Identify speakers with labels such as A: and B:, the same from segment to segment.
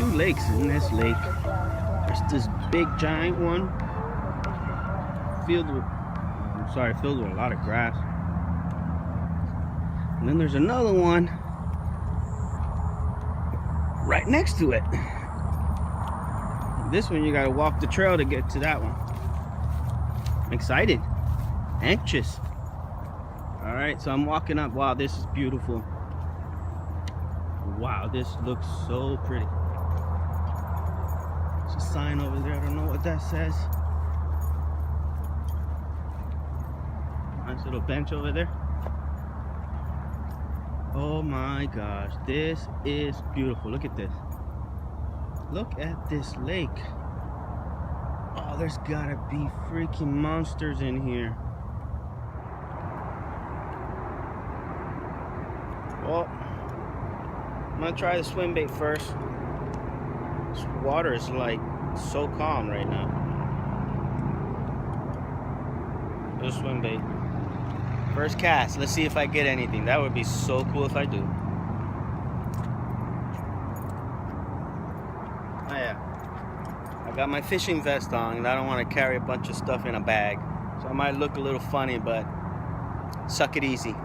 A: two lakes in this lake. There's this big giant one filled with a lot of grass. And then there's another one right next to it. This one you gotta walk the trail to get to that one. I'm excited, anxious. All right, so I'm walking up. Wow, this is beautiful. Wow, this looks so pretty. There's a sign over there. I don't know what that says. Nice little bench over there. Oh my gosh, this is beautiful. Look at this. Look at this lake. Oh, there's gotta be freaking monsters in here. Well, I'm gonna try the swim bait first. This water is like so calm right now. This swim bait. First cast. Let's see if I get anything. That would be so cool if I do. Oh yeah. I got my fishing vest on and I don't want to carry a bunch of stuff in a bag. So I might look a little funny, but suck it easy.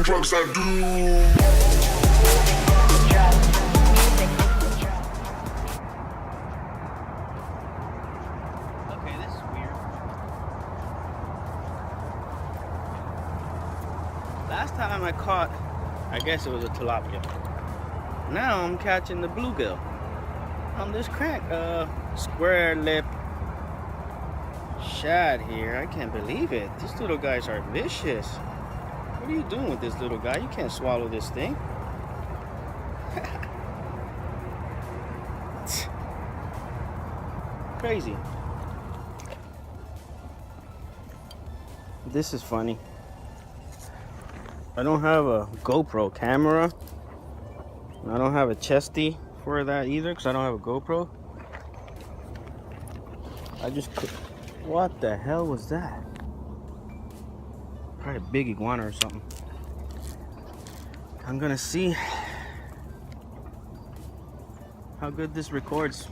B: Drugs I do.
A: Okay, this is weird. Last time I caught, I guess it was a tilapia. Now I'm catching the bluegill on this square lip shad here. I can't believe it. These little guys are vicious. What are you doing with this little guy? You can't swallow this thing. Crazy. This is funny. I don't have a GoPro camera. I don't have a chesty for that either because I don't have a GoPro. What the hell was that? Probably a big iguana or something. I'm gonna see how good this records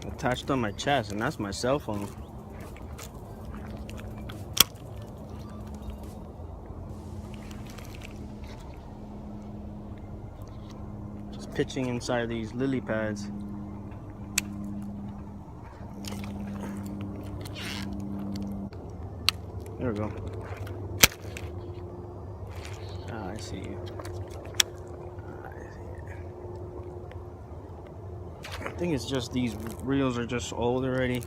A: attached on my chest, and that's my cell phone. Just pitching inside these lily pads. There we go. Ah, I see you. I think it's just these reels are just old already.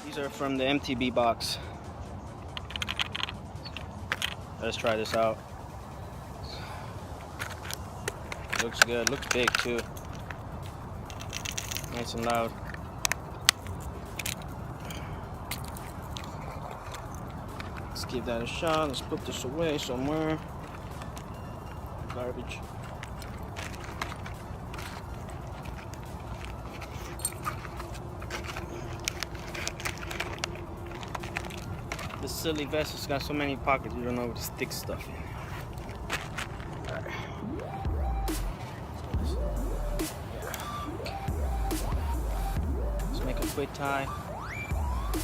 A: These are from the MTB box. Let's try this out. Looks good. Looks big too. Nice and loud. Let's give that a shot. Let's put this away somewhere. Garbage. This silly vest has got so many pockets you don't know where to stick stuff in. Let's make a quick tie.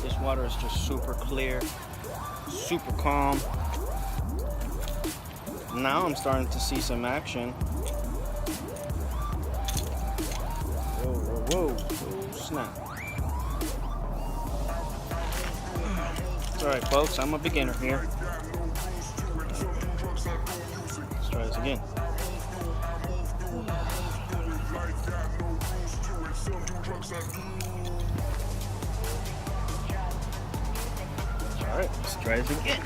A: This water is just super clear, super calm. Now I'm starting to see some action. Whoa, whoa, whoa, oh, snap. It's alright folks, I'm a beginner here. Let's try this again. Alright, let's try this again.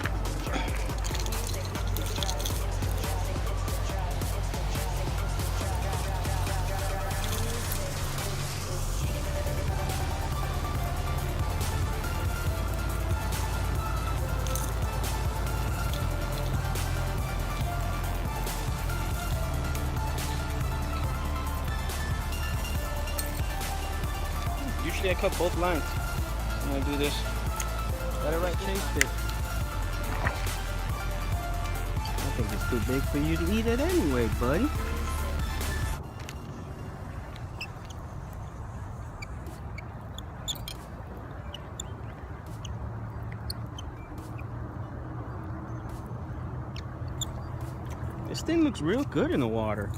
A: Usually I cut both lines when I do this. Got it right chase fit. I think it's too big for you to eat it anyway, buddy. This thing looks real good in the water.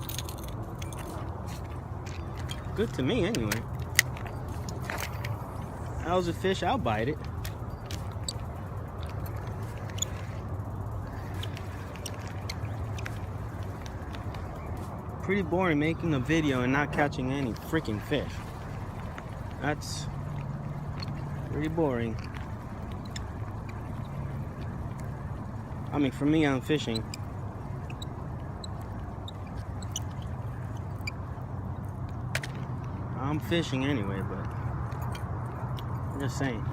A: Good to me anyway. How's a fish? I'll bite it. Pretty boring making a video and not catching any freaking fish. That's pretty boring. I mean, for me, I'm fishing. I'm fishing anyway, but I'm just saying,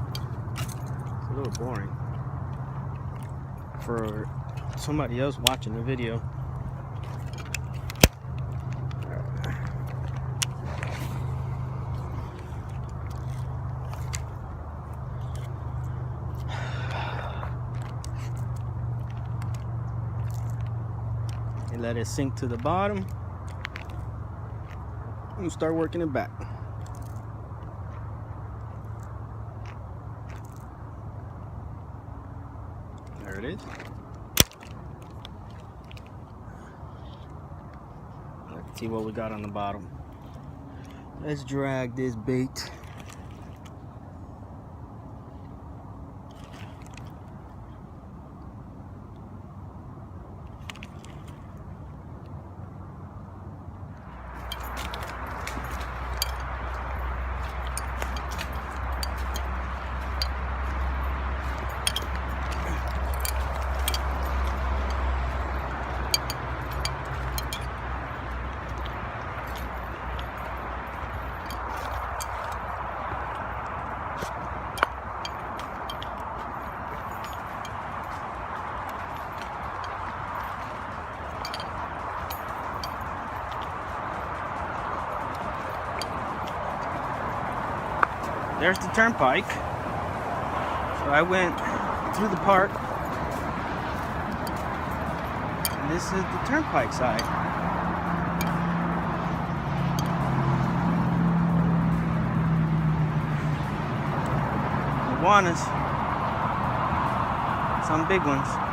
A: it's a little boring for somebody else watching the video. And let it sink to the bottom and start working it back. There it is. Let's see what we got on the bottom. Let's drag this bait. There's the turnpike. So I went through the park. And this is the turnpike side. Iguanas. Some big ones.